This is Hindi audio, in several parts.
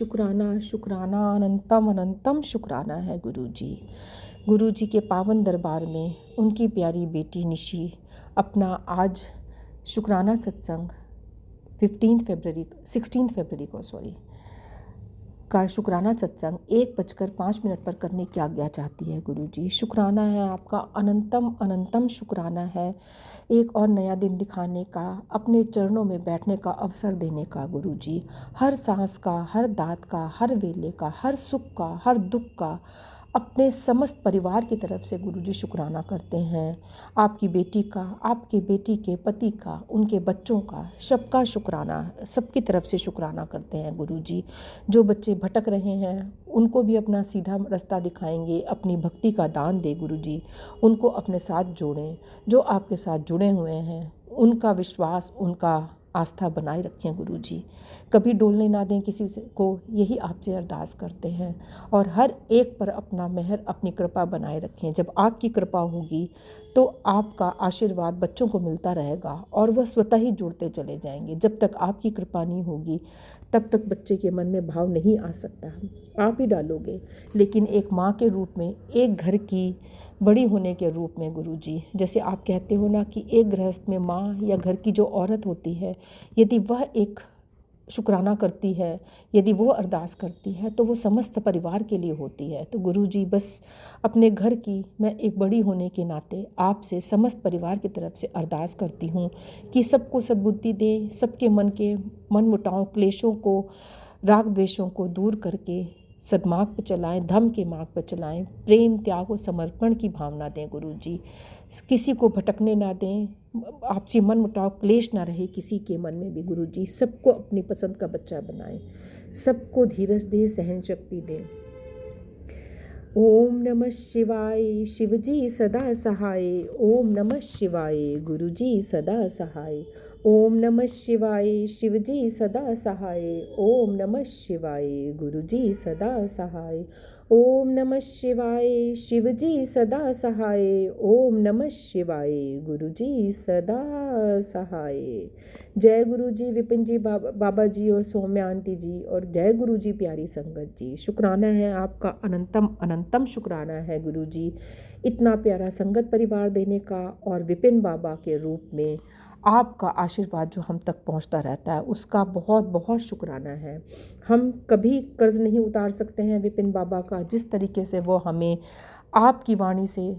शुक्राना शुक्राना अनंतम अनंतम शुक्राना है गुरु जी के पावन दरबार में उनकी प्यारी बेटी निशी अपना आज शुक्राना सत्संग 16 फरवरी का शुक्राना सत्संग 1:05 पर करने की आज्ञा चाहती है गुरु जी। शुक्राना है आपका, अनंतम अनंतम शुक्राना है एक और नया दिन दिखाने का, अपने चरणों में बैठने का अवसर देने का गुरु जी। हर सांस का, हर दात का, हर वेले का, हर सुख का, हर दुख का अपने समस्त परिवार की तरफ से गुरुजी शुक्राना करते हैं। आपकी बेटी का, आपके बेटी के पति का, उनके बच्चों का, सबका शुक्राना, सबकी तरफ से शुक्राना करते हैं गुरुजी। जो बच्चे भटक रहे हैं उनको भी अपना सीधा रास्ता दिखाएंगे, अपनी भक्ति का दान दे गुरुजी, उनको अपने साथ जोड़ें। जो आपके साथ जुड़े हुए हैं उनका विश्वास, उनका आस्था बनाए रखें गुरुजी, कभी डोलने ना दें किसी से को, यही आपसे अरदास करते हैं। और हर एक पर अपना मेहर, अपनी कृपा बनाए रखें। जब आपकी कृपा होगी तो आपका आशीर्वाद बच्चों को मिलता रहेगा और वह स्वतः ही जुड़ते चले जाएंगे। जब तक आपकी कृपा नहीं होगी तब तक बच्चे के मन में भाव नहीं आ सकता, आप ही डालोगे। लेकिन एक माँ के रूप में, एक घर की बड़ी होने के रूप में गुरुजी, जैसे आप कहते हो ना कि एक गृहस्थ में माँ या घर की जो औरत होती है, यदि वह एक शुक्राना करती है, यदि वो अरदास करती है तो वो समस्त परिवार के लिए होती है। तो गुरुजी बस अपने घर की मैं एक बड़ी होने के नाते आपसे समस्त परिवार की तरफ से अरदास करती हूँ कि सबको सद्बुद्धि दें, सबके मन के मन मुटाव क्लेशों को, राग द्वेषों को दूर करके सद्मार्ग पर चलाएं, धर्म के मार्ग पर चलाएं, प्रेम त्याग और समर्पण की भावना दें गुरुजी, किसी को भटकने ना दें, आपसी मन मुटाव क्लेश ना रहे किसी के मन में भी गुरुजी। सबको अपनी पसंद का बच्चा बनाएं, सबको धीरज दें, सहन शक्ति दें। ओम नमः शिवाय, शिवजी सदा सहाय। ओम नमः शिवाय, गुरुजी सदा सहाय। ओम नमः शिवाय, शिवजी सदा सहाय। ओम नमः शिवाय, गुरुजी सदा सहाय। ओम नमः शिवाय, शिवजी सदा सहाय। ओम नमः शिवाय, गुरुजी सदा सहाय। जय गुरुजी विपिन जी, बाबा जी और सौम्या आंटी जी, और जय गुरुजी प्यारी संगत जी। शुक्राना है आपका, अनंतम अनंतम शुक्राना है गुरुजी, इतना प्यारा संगत परिवार देने का, और विपिन बाबा के रूप में आपका आशीर्वाद जो हम तक पहुंचता रहता है उसका बहुत बहुत शुक्राना है। हम कभी कर्ज नहीं उतार सकते हैं विपिन बाबा का, जिस तरीके से वो हमें आपकी वाणी से,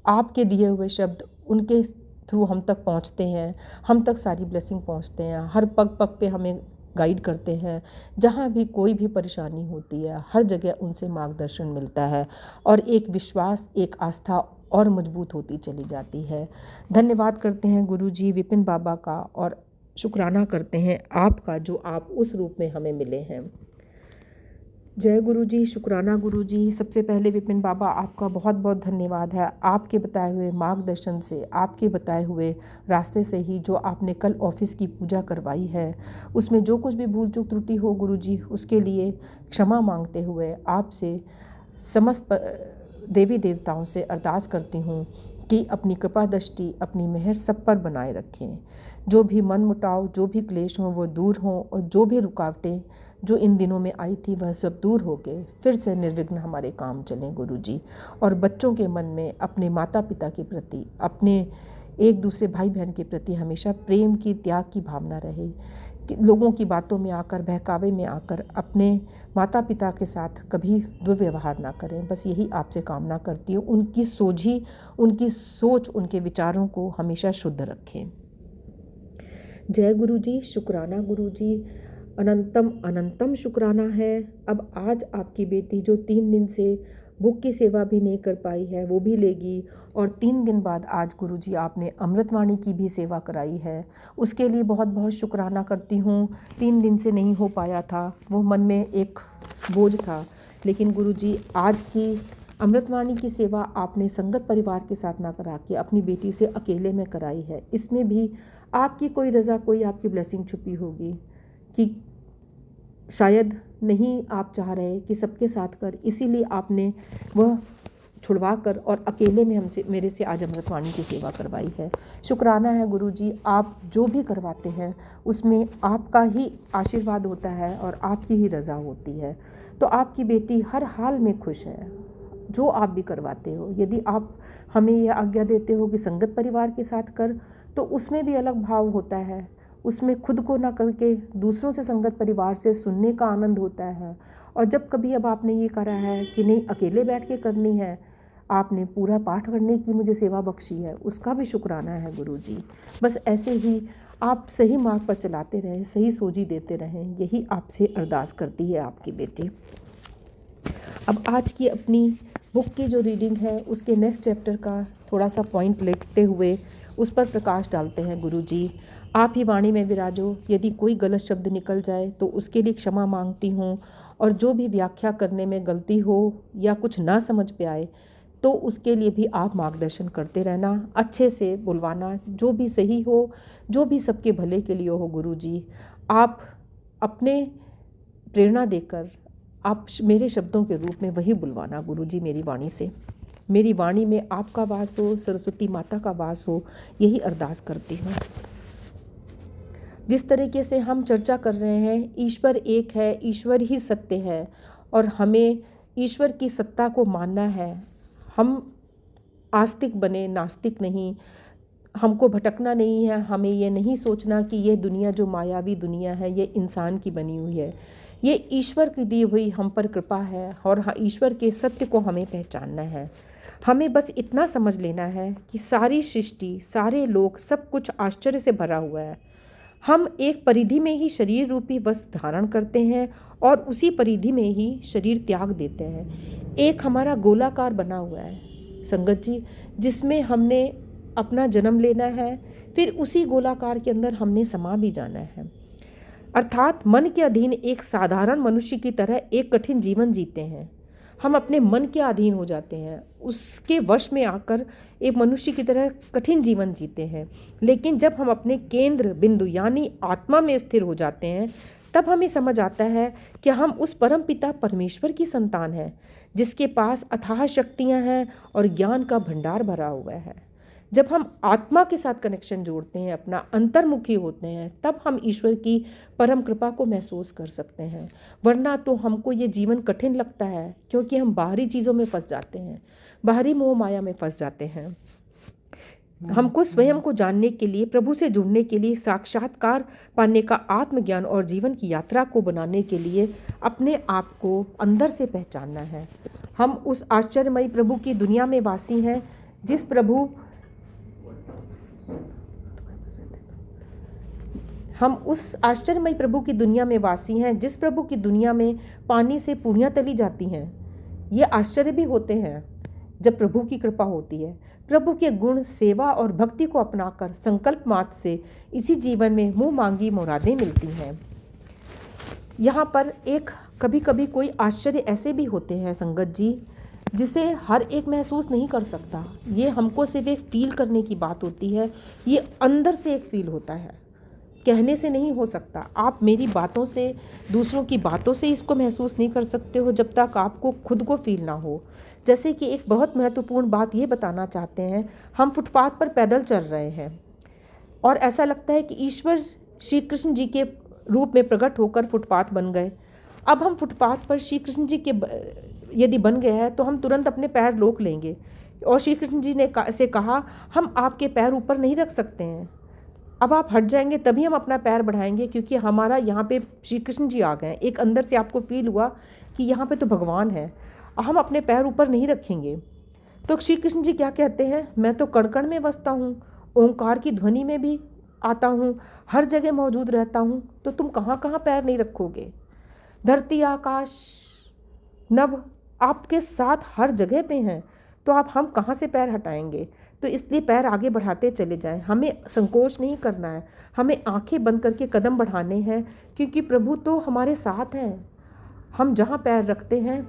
आपके दिए हुए शब्द उनके थ्रू हम तक पहुंचते हैं, हम तक सारी ब्लेसिंग पहुंचते हैं। हर पग पग पे हमें गाइड करते हैं, जहाँ भी कोई भी परेशानी होती है हर जगह उनसे मार्गदर्शन मिलता है, और एक विश्वास, एक आस्था और मजबूत होती चली जाती है। धन्यवाद करते हैं गुरुजी विपिन बाबा का, और शुक्राना करते हैं आपका जो आप उस रूप में हमें मिले हैं। जय गुरुजी, शुक्राना गुरुजी। सबसे पहले विपिन बाबा आपका बहुत बहुत धन्यवाद है। आपके बताए हुए मार्गदर्शन से, आपके बताए हुए रास्ते से ही जो आपने कल ऑफिस की पूजा करवाई है, उसमें जो कुछ भी भूल चूक त्रुटि हो गुरुजी, उसके लिए क्षमा मांगते हुए आपसे समस्त देवी देवताओं से अरदास करती हूँ कि अपनी कृपा दृष्टि, अपनी मेहर सब पर बनाए रखें। जो भी मन मुटाव, जो भी क्लेश हों वो दूर हों, और जो भी रुकावटें जो इन दिनों में आई थी वह सब दूर हो गए, फिर से निर्विघ्न हमारे काम चलें गुरुजी। और बच्चों के मन में अपने माता पिता के प्रति, अपने एक दूसरे भाई बहन के प्रति हमेशा प्रेम की, त्याग की भावना रहे। लोगों की बातों में आकर, बहकावे में आकर अपने माता पिता के साथ कभी दुर्व्यवहार ना करें, बस यही आपसे कामना करती हूँ। उनकी सोझी, उनकी सोच, उनके विचारों को हमेशा शुद्ध रखें। जय गुरुजी, शुक्राना गुरुजी, अनंतम अनंतम शुक्राना है। अब आज आपकी बेटी जो 3 दिन से बुक की सेवा भी नहीं कर पाई है वो भी लेगी, और 3 दिन बाद आज गुरुजी आपने अमृतवाणी की भी सेवा कराई है, उसके लिए बहुत बहुत शुक्राना करती हूँ। 3 दिन से नहीं हो पाया था, वो मन में एक बोझ था, लेकिन गुरुजी आज की अमृतवाणी की सेवा आपने संगत परिवार के साथ ना करा के अपनी बेटी से अकेले में कराई है। इसमें भी आपकी कोई रज़ा, कोई आपकी ब्लेसिंग छुपी होगी कि शायद नहीं आप चाह रहे कि सबके साथ कर, इसीलिए आपने वह छुड़वा कर और अकेले में मेरे से आज अमृतवाणी की सेवा करवाई है। शुक्राना है गुरु जी, आप जो भी करवाते हैं उसमें आपका ही आशीर्वाद होता है और आपकी ही रज़ा होती है। तो आपकी बेटी हर हाल में खुश है जो आप भी करवाते हो। यदि आप हमें यह आज्ञा देते हो कि संगत परिवार के साथ कर, तो उसमें भी अलग भाव होता है। उसमें खुद को ना करके दूसरों से, संगत परिवार से सुनने का आनंद होता है। और जब कभी अब आपने ये करा है कि नहीं अकेले बैठ के करनी है, आपने पूरा पाठ करने की मुझे सेवा बख्शी है, उसका भी शुक्राना है गुरु जी। बस ऐसे ही आप सही मार्ग पर चलाते रहें, सही सोजी देते रहें, यही आपसे अरदास करती है आपकी बेटी। अब आज की अपनी बुक की जो रीडिंग है उसके नेक्स्ट चैप्टर का थोड़ा सा पॉइंट लिखते हुए उस पर प्रकाश डालते हैं। गुरु जी, आप ही वाणी में विराजो। यदि कोई गलत शब्द निकल जाए तो उसके लिए क्षमा मांगती हूँ, और जो भी व्याख्या करने में गलती हो या कुछ ना समझ पे आए तो उसके लिए भी आप मार्गदर्शन करते रहना, अच्छे से बुलवाना, जो भी सही हो, जो भी सबके भले के लिए हो। गुरु जी, आप अपने प्रेरणा देकर आप मेरे शब्दों के रूप में वही बुलवाना गुरु जी मेरी वाणी से। मेरी वाणी में आपका वास हो, सरस्वती माता का वास हो, यही अरदास करती हूँ। जिस तरीके से हम चर्चा कर रहे हैं, ईश्वर एक है, ईश्वर ही सत्य है और हमें ईश्वर की सत्ता को मानना है। हम आस्तिक बने, नास्तिक नहीं। हमको भटकना नहीं है। हमें ये नहीं सोचना कि ये दुनिया जो मायावी दुनिया है ये इंसान की बनी हुई है। ये ईश्वर की दी हुई हम पर कृपा है और ईश्वर के सत्य को हमें पहचानना है। हमें बस इतना समझ लेना है कि सारी सृष्टि, सारे लोग, सब कुछ आश्चर्य से भरा हुआ है। हम एक परिधि में ही शरीर रूपी वस्त्र धारण करते हैं और उसी परिधि में ही शरीर त्याग देते हैं। एक हमारा गोलाकार बना हुआ है संगत जी, जिसमें हमने अपना जन्म लेना है, फिर उसी गोलाकार के अंदर हमने समा भी जाना है। अर्थात मन के अधीन एक साधारण मनुष्य की तरह एक कठिन जीवन जीते हैं। हम अपने मन के अधीन हो जाते हैं, उसके वश में आकर एक मनुष्य की तरह कठिन जीवन जीते हैं। लेकिन जब हम अपने केंद्र बिंदु यानी आत्मा में स्थिर हो जाते हैं, तब हमें समझ आता है कि हम उस परम पिता परमेश्वर की संतान हैं, जिसके पास अथाह शक्तियाँ हैं और ज्ञान का भंडार भरा हुआ है। जब हम आत्मा के साथ कनेक्शन जोड़ते हैं, अपना अंतर्मुखी होते हैं, तब हम ईश्वर की परम कृपा को महसूस कर सकते हैं। वरना तो हमको ये जीवन कठिन लगता है, क्योंकि हम बाहरी चीज़ों में फंस जाते हैं, बाहरी मोह माया में फंस जाते हैं। हमको स्वयं को जानने के लिए, प्रभु से जुड़ने के लिए, साक्षात्कार पाने का आत्मज्ञान और जीवन की यात्रा को बनाने के लिए अपने आप को अंदर से पहचानना है। हम उस आश्चर्यमयी प्रभु की दुनिया में वासी हैं, जिस प्रभु की दुनिया में वासी हैं, जिस प्रभु की दुनिया में पानी से पूरियां तली जाती हैं। ये आश्चर्य भी होते हैं जब प्रभु की कृपा होती है। प्रभु के गुण, सेवा और भक्ति को अपनाकर संकल्प मात्र से इसी जीवन में मुँह मांगी मुरादें मिलती हैं। यहाँ पर एक कभी कभी कोई आश्चर्य ऐसे भी होते हैं संगत जी, जिसे हर एक महसूस नहीं कर सकता। ये हमको सिर्फ एक फील करने की बात होती है। ये अंदर से एक फील होता है, कहने से नहीं हो सकता। आप मेरी बातों से, दूसरों की बातों से इसको महसूस नहीं कर सकते हो जब तक आपको खुद को फील ना हो। जैसे कि एक बहुत महत्वपूर्ण बात ये बताना चाहते हैं, हम फुटपाथ पर पैदल चल रहे हैं और ऐसा लगता है कि ईश्वर श्री कृष्ण जी के रूप में प्रकट होकर फुटपाथ बन गए। अब हम फुटपाथ पर श्री कृष्ण जी के यदि बन गए हैं तो हम तुरंत अपने पैर रोक लेंगे और श्री कृष्ण जी ने से कहा, हम आपके पैर ऊपर नहीं रख सकते हैं। अब आप हट जाएंगे तभी हम अपना पैर बढ़ाएंगे, क्योंकि हमारा यहाँ पे श्री कृष्ण जी आ गए। एक अंदर से आपको फील हुआ कि यहाँ पे तो भगवान है, हम अपने पैर ऊपर नहीं रखेंगे। तो श्री कृष्ण जी क्या कहते हैं, मैं तो कण कण में बसता हूँ, ओंकार की ध्वनि में भी आता हूँ, हर जगह मौजूद रहता हूँ, तो तुम कहाँ कहाँ पैर नहीं रखोगे। धरती, आकाश, नभ आपके साथ हर जगह पे हैं, तो आप हम कहाँ से पैर हटाएंगे। तो इसलिए पैर आगे बढ़ाते चले जाएं। हमें संकोच नहीं करना है, हमें आंखें बंद करके कदम बढ़ाने हैं, क्योंकि प्रभु तो हमारे साथ हैं। हम जहाँ पैर रखते हैं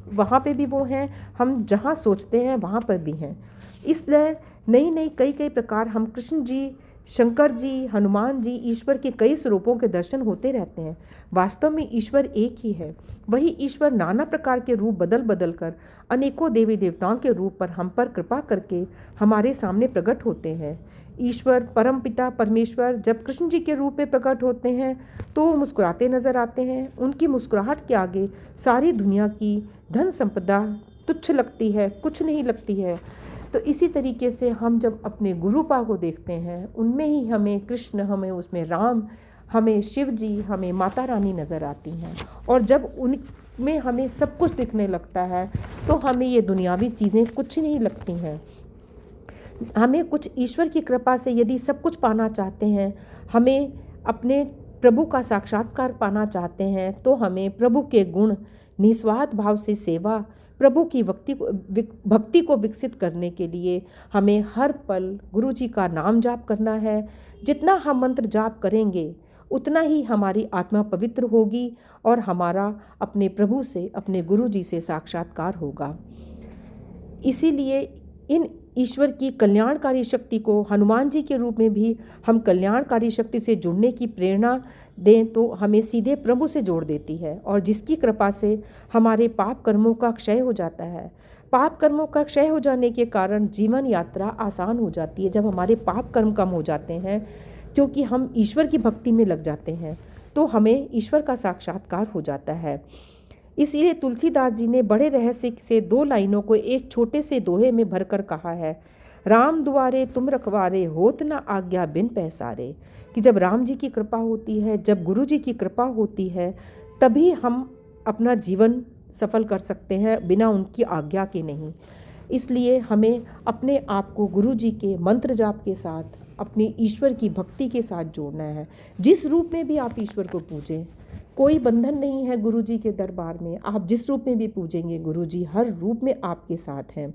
वहाँ पे भी वो हैं, हम जहाँ सोचते हैं वहाँ पर भी हैं। इसलिए नई कई प्रकार हम कृष्ण जी शंकर जी, हनुमान जी, ईश्वर के कई स्वरूपों के दर्शन होते रहते हैं। वास्तव में ईश्वर एक ही है। वही ईश्वर नाना प्रकार के रूप बदल बदल कर अनेकों देवी देवताओं के रूप पर हम पर कृपा करके हमारे सामने प्रकट होते हैं। ईश्वर परम पिता परमेश्वर जब कृष्ण जी के रूप में प्रकट होते हैं तो वो मुस्कुराते नजर आते हैं। उनकी मुस्कुराहट के आगे सारी दुनिया की धन संपदा तुच्छ लगती है, कुछ नहीं लगती है। तो इसी तरीके से हम जब अपने गुरुपा को देखते हैं, उनमें ही हमें कृष्ण, हमें उसमें राम, हमें शिव जी, हमें माता रानी नज़र आती हैं। और जब उनमें हमें सब कुछ दिखने लगता है तो हमें ये दुनियावी चीज़ें कुछ नहीं लगती हैं। हमें कुछ ईश्वर की कृपा से यदि सब कुछ पाना चाहते हैं, हमें अपने प्रभु का साक्षात्कार पाना चाहते हैं, तो हमें प्रभु के गुण, निस्वार्थ भाव से सेवा, प्रभु की भक्ति को विकसित करने के लिए हमें हर पल गुरु जी का नाम जाप करना है। जितना हम मंत्र जाप करेंगे उतना ही हमारी आत्मा पवित्र होगी और हमारा अपने प्रभु से, अपने गुरु जी से साक्षात्कार होगा। इसीलिए इन ईश्वर की कल्याणकारी शक्ति को हनुमान जी के रूप में भी हम कल्याणकारी शक्ति से जुड़ने की प्रेरणा दें तो हमें सीधे प्रभु से जोड़ देती है, और जिसकी कृपा से हमारे पाप कर्मों का क्षय हो जाता है। पाप कर्मों का क्षय हो जाने के कारण जीवन यात्रा आसान हो जाती है। जब हमारे पाप कर्म कम हो जाते हैं क्योंकि हम ईश्वर की भक्ति में लग जाते हैं, तो हमें ईश्वर का साक्षात्कार हो जाता है। इसीलिए तुलसीदास जी ने बड़े रहस्य से 2 लाइनों को एक छोटे से दोहे में भरकर कहा है, राम दुआरे तुम रखवारे, होत न आज्ञा बिन पैसारे। कि जब राम जी की कृपा होती है, जब गुरु जी की कृपा होती है, तभी हम अपना जीवन सफल कर सकते हैं, बिना उनकी आज्ञा के नहीं। इसलिए हमें अपने आप को गुरु जी के मंत्र जाप के साथ, अपनी ईश्वर की भक्ति के साथ जोड़ना है। जिस रूप में भी आप ईश्वर को पूजें, कोई बंधन नहीं है गुरु जी के दरबार में। आप जिस रूप में भी पूजेंगे, गुरु जी हर रूप में आपके साथ हैं।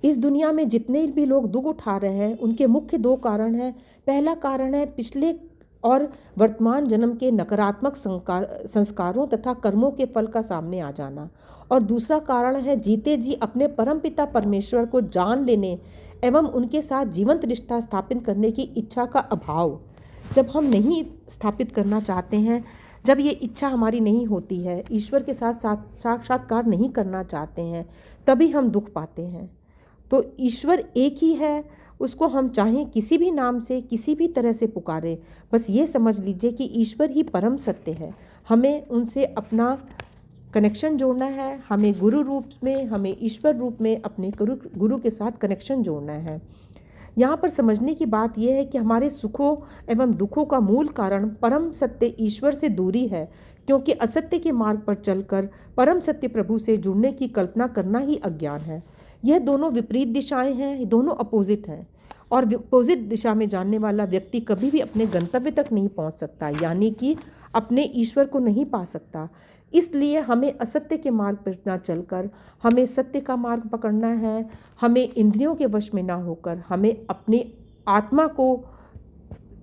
इस दुनिया में जितने भी लोग दुख उठा रहे हैं, उनके मुख्य 2 कारण हैं। पहला कारण है पिछले और वर्तमान जन्म के नकारात्मक संस्कारों तथा कर्मों के फल का सामने आ जाना, और दूसरा कारण है जीते जी अपने परमपिता परमेश्वर को जान लेने एवं उनके साथ जीवंत रिश्ता स्थापित करने की इच्छा का अभाव। जब हम नहीं स्थापित करना चाहते हैं, जब ये इच्छा हमारी नहीं होती है, ईश्वर के साथ साक्षात्कार नहीं करना चाहते हैं, तभी हम दुख पाते हैं। तो ईश्वर एक ही है, उसको हम चाहें किसी भी नाम से, किसी भी तरह से पुकारें, बस ये समझ लीजिए कि ईश्वर ही परम सत्य है। हमें उनसे अपना कनेक्शन जोड़ना है, हमें गुरु रूप में, हमें ईश्वर रूप में अपने गुरु के साथ कनेक्शन जोड़ना है। यहाँ पर समझने की बात यह है कि हमारे सुखों एवं दुखों का मूल कारण परम सत्य ईश्वर से दूरी है, क्योंकि असत्य के मार्ग पर चलकर परम सत्य प्रभु से जुड़ने की कल्पना करना ही अज्ञान है। यह दोनों विपरीत दिशाएं हैं, दोनों अपोजिट हैं, और अपोजिट दिशा में जानने वाला व्यक्ति कभी भी अपने गंतव्य तक नहीं पहुंच सकता, यानी कि अपने ईश्वर को नहीं पा सकता। इसलिए हमें असत्य के मार्ग पर ना चलकर हमें सत्य का मार्ग पकड़ना है। हमें इंद्रियों के वश में ना होकर हमें अपनी आत्मा को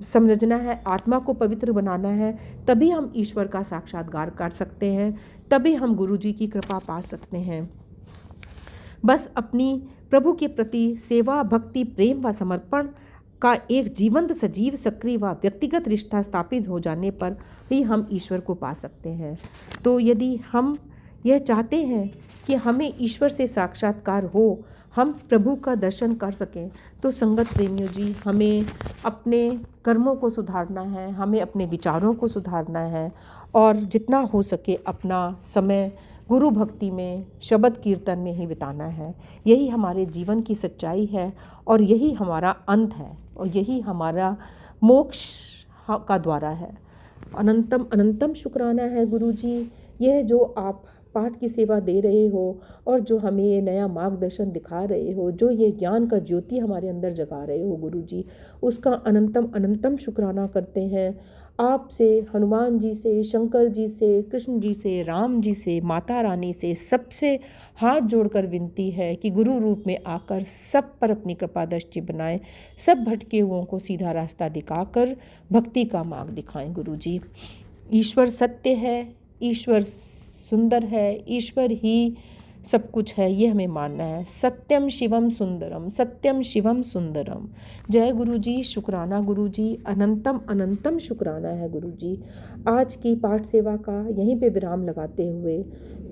समझना है, आत्मा को पवित्र बनाना है। तभी हम ईश्वर का साक्षात्कार कर सकते हैं, तभी हम गुरु जी की कृपा पा सकते हैं। बस अपनी प्रभु के प्रति सेवा, भक्ति, प्रेम व समर्पण का एक जीवंत, सजीव, सक्रिय व व्यक्तिगत रिश्ता स्थापित हो जाने पर ही हम ईश्वर को पा सकते हैं। तो यदि हम यह चाहते हैं कि हमें ईश्वर से साक्षात्कार हो, हम प्रभु का दर्शन कर सकें, तो संगत प्रेमियों जी, हमें अपने कर्मों को सुधारना है, हमें अपने विचारों को सुधारना है, और जितना हो सके अपना समय गुरु भक्ति में, शब्द कीर्तन में ही बिताना है। यही हमारे जीवन की सच्चाई है, और यही हमारा अंत है, और यही हमारा मोक्ष का द्वारा है। अनंतम अनंतम शुक्राना है गुरु जी, यह जो आप पाठ की सेवा दे रहे हो और जो हमें ये नया मार्गदर्शन दिखा रहे हो, जो ये ज्ञान का ज्योति हमारे अंदर जगा रहे हो गुरु जी, उसका अनंतम अनंतम शुक्राना करते हैं। आपसे, हनुमान जी से, शंकर जी से, कृष्ण जी से, राम जी से, माता रानी से, सबसे हाथ जोड़कर विनती है कि गुरु रूप में आकर सब पर अपनी कृपा दृष्टि बनाएं, सब भटके हुओं को सीधा रास्ता दिखाकर भक्ति का मार्ग दिखाएं गुरु जी। ईश्वर सत्य है, ईश्वर सुंदर है, ईश्वर ही सब कुछ है, ये हमें मानना है। सत्यम शिवम सुंदरम, सत्यम शिवम सुंदरम। जय गुरु जी, शुक्राना गुरु जी, अनंतम अनंतम शुक्राना है गुरु जी। आज की पाठ सेवा का यहीं पे विराम लगाते हुए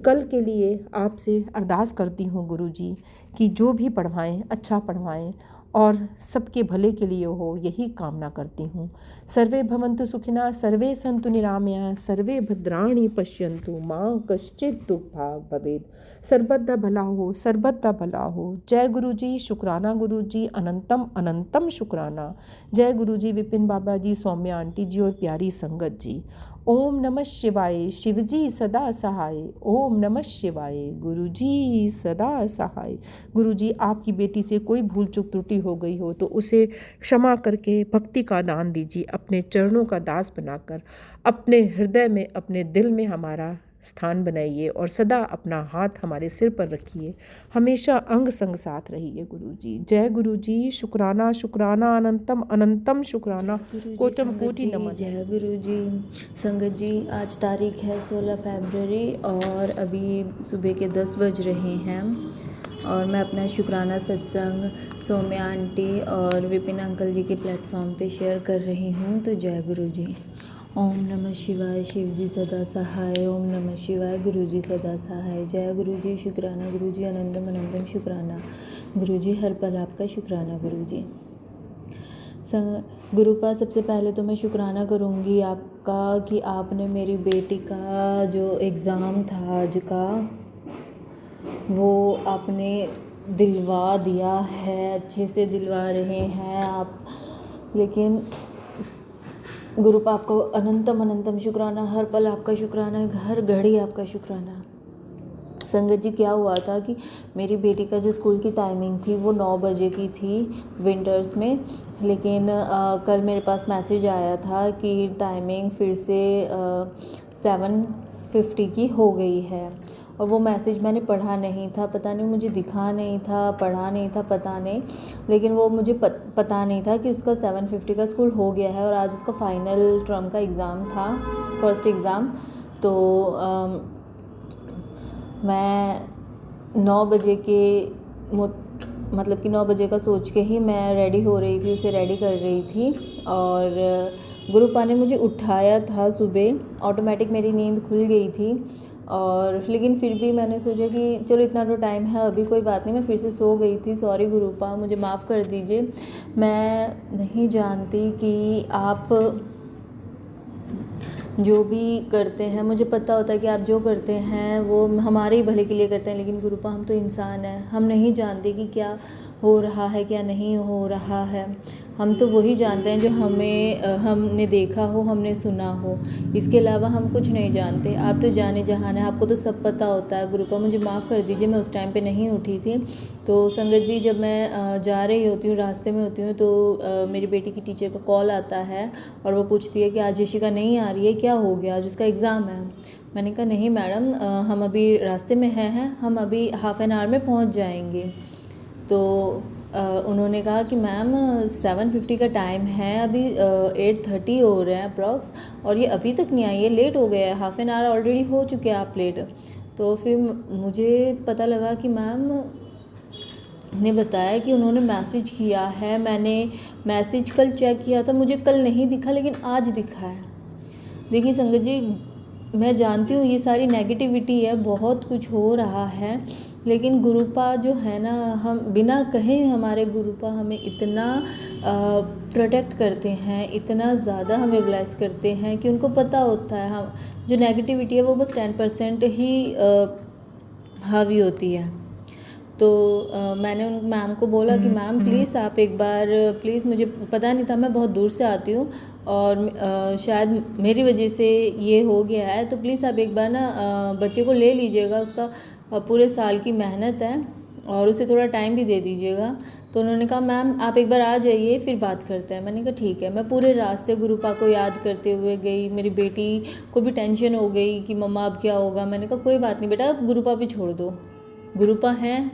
कल के लिए आपसे अरदास करती हूँ गुरु जी कि जो भी पढ़वाएं अच्छा पढ़वाएं और सबके भले के लिए हो, यही कामना करती हूँ। सर्वे भवन्तु सुखिनः, सर्वे सन्तु निरामया, सर्वे भद्राणि पश्यन्तु, माँ कश्चित् दुःखभाग् भवेत्। सर्वदा भला हो, सर्वदा भला हो। जय गुरु जी, शुक्राना गुरु जी, अनंतम अनंतम शुक्राना। जय गुरु जी, विपिन बाबा जी, सौम्या आंटी जी और प्यारी संगत जी। ओम नमः शिवाय, शिवजी सदा सहाय। ओम नमः शिवाय, गुरु जी सदा सहाय। गुरु जी, आपकी बेटी से कोई भूल चूक त्रुटि हो गई हो तो उसे क्षमा करके भक्ति का दान दीजिए, अपने चरणों का दास बनाकर अपने हृदय में, अपने दिल में हमारा स्थान बनाइए और सदा अपना हाथ हमारे सिर पर रखिए, हमेशा अंग संग साथ रहिए गुरु जी। जय गुरु जी, शुक्राना शुक्राना, अनंतम अनंतम शुक्राना, कोटम कोटि नमन। जय गुरु जी। संगत जी, आज तारीख है 16 फरवरी और अभी सुबह के 10 बज रहे हैं और मैं अपना शुक्राना सत्संग सौम्या आंटी और विपिन अंकल जी के प्लेटफॉर्म पे शेयर कर रही हूँ। तो जय गुरु जी। ओम नमः शिवाय, शिव जी सदा सहाय। ओम नमः शिवाय, गुरु जी सदा सहाय। जय गुरु जी, शुक्राना गुरु जी, अनंतम अनंतम शुक्राना गुरु जी, हर पल आपका शुक्राना गुरु जी। गुरुपा, सबसे पहले तो मैं शुक्राना करूँगी आपका कि आपने मेरी बेटी का जो एग्ज़ाम था आज का, वो आपने दिलवा दिया है, अच्छे से दिलवा रहे हैं आप। लेकिन गुरुपा, आपको अनंतम अनंतम शुक्राना, हर पल आपका शुक्राना, हर घड़ी आपका शुक्राना। संगत जी, क्या हुआ था कि मेरी बेटी का जो स्कूल की टाइमिंग थी वो 9 बजे की थी विंटर्स में, लेकिन कल मेरे पास मैसेज आया था कि टाइमिंग फिर से 7:50 की हो गई है। और वो मैसेज मैंने पढ़ा नहीं था, पता नहीं मुझे दिखा नहीं था, पढ़ा नहीं था, पता नहीं, लेकिन वो मुझे पता नहीं था कि उसका 7:50 का स्कूल हो गया है और आज उसका फाइनल टर्म का एग्ज़ाम था, फर्स्ट एग्ज़ाम। तो मैं 9 बजे के मतलब कि 9 बजे का सोच के ही मैं रेडी हो रही थी, उसे रेडी कर रही थी। और गुरुपा ने मुझे उठाया था सुबह, ऑटोमेटिक मेरी नींद खुल गई थी। और लेकिन फिर भी मैंने सोचा कि चलो इतना तो टाइम है, अभी कोई बात नहीं, मैं फिर से सो गई थी। सॉरी गुरुपा, मुझे माफ़ कर दीजिए। मैं नहीं जानती कि आप जो भी करते हैं, मुझे पता होता है कि आप जो करते हैं वो हमारे ही भले के लिए करते हैं, लेकिन गुरुपा, हम तो इंसान हैं, हम नहीं जानते कि क्या हो रहा है, क्या नहीं हो रहा है। हम तो वही जानते हैं जो हमने देखा हो, हमने सुना हो, इसके अलावा हम कुछ नहीं जानते। आप तो जाने जहान है, आपको तो सब पता होता है। गुरुपा, मुझे माफ़ कर दीजिए, मैं उस टाइम पे नहीं उठी थी। तो संगत जी, जब मैं जा रही होती हूँ, रास्ते में होती हूँ, तो मेरी बेटी की टीचर का कॉल आता है और वो पूछती है कि आज यशिका नहीं आ रही है, क्या हो गया, आज उसका एग्ज़ाम है। मैंने कहा नहीं मैडम, हम अभी रास्ते में हैं, हम अभी हाफ़ एन आवर में पहुँच जाएंगे। तो उन्होंने कहा कि मैम 7:50 का टाइम है, अभी 8:30 हो रहे हैं अप्रॉक्स, और ये अभी तक नहीं आई है, लेट हो गया है, हाफ़ एन आवर ऑलरेडी हो चुके हैं आप लेट। तो फिर मुझे पता लगा कि मैम ने बताया कि उन्होंने मैसेज किया है। मैंने मैसेज कल चेक किया था, मुझे कल नहीं दिखा, लेकिन आज दिखा है। देखिए संगत जी, मैं जानती हूँ ये सारी नेगेटिविटी है, बहुत कुछ हो रहा है, लेकिन गुरुपा जो है ना, हम बिना कहे हमारे गुरुपा हमें इतना प्रोटेक्ट करते हैं, इतना ज़्यादा हमें ब्लेस करते हैं कि उनको पता होता है हम जो नेगेटिविटी है वो बस 10% ही हावी होती है। तो मैंने उन मैम को बोला कि मैम प्लीज़ आप एक बार प्लीज़, मुझे पता नहीं था, मैं बहुत दूर से आती हूँ और शायद मेरी वजह से ये हो गया है, तो प्लीज़ आप एक बार ना बच्चे को ले लीजिएगा, उसका पूरे साल की मेहनत है और उसे थोड़ा टाइम भी दे दीजिएगा। तो उन्होंने कहा मैम आप एक बार आ जाइए, फिर बात करते हैं। मैंने कहा ठीक है। मैं पूरे रास्ते गुरुपा को याद करते हुए गई। मेरी बेटी को भी टेंशन हो गई कि मम्मा अब क्या होगा। मैंने कहा कोई बात नहीं बेटा, अब गुरुपा पे छोड़ दो, गुरुपा हैं,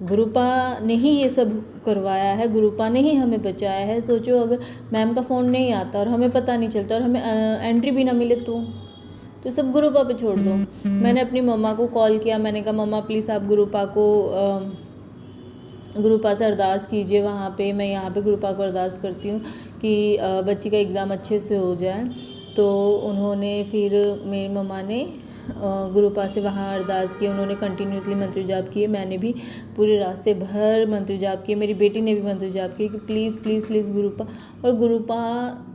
गुरुपा ने ही ये सब करवाया है, गुरुपा ने ही हमें बचाया है। सोचो अगर मैम का फ़ोन नहीं आता और हमें पता नहीं चलता और हमें एंट्री भी ना मिले तो सब गुरुपा पे छोड़ दो। मैंने अपनी मम्मा को कॉल किया, मैंने कहा मम्मा प्लीज़ आप गुरुपा से अरदास कीजिए वहाँ पे, मैं यहाँ पे गुरुपा को अरदास करती हूँ कि बच्ची का एग्ज़ाम अच्छे से हो जाए। तो उन्होंने फिर मेरी मम्मा ने गुरुपा से वहाँ अरदास की, उन्होंने कंटिन्यूसली मंत्र जाप किए, मैंने भी पूरे रास्ते भर मंत्र जाप किए, मेरी बेटी ने भी मंत्र जाप किए कि प्लीज़ प्लीज़ प्लीज़ गुरुपा। और गुरुपा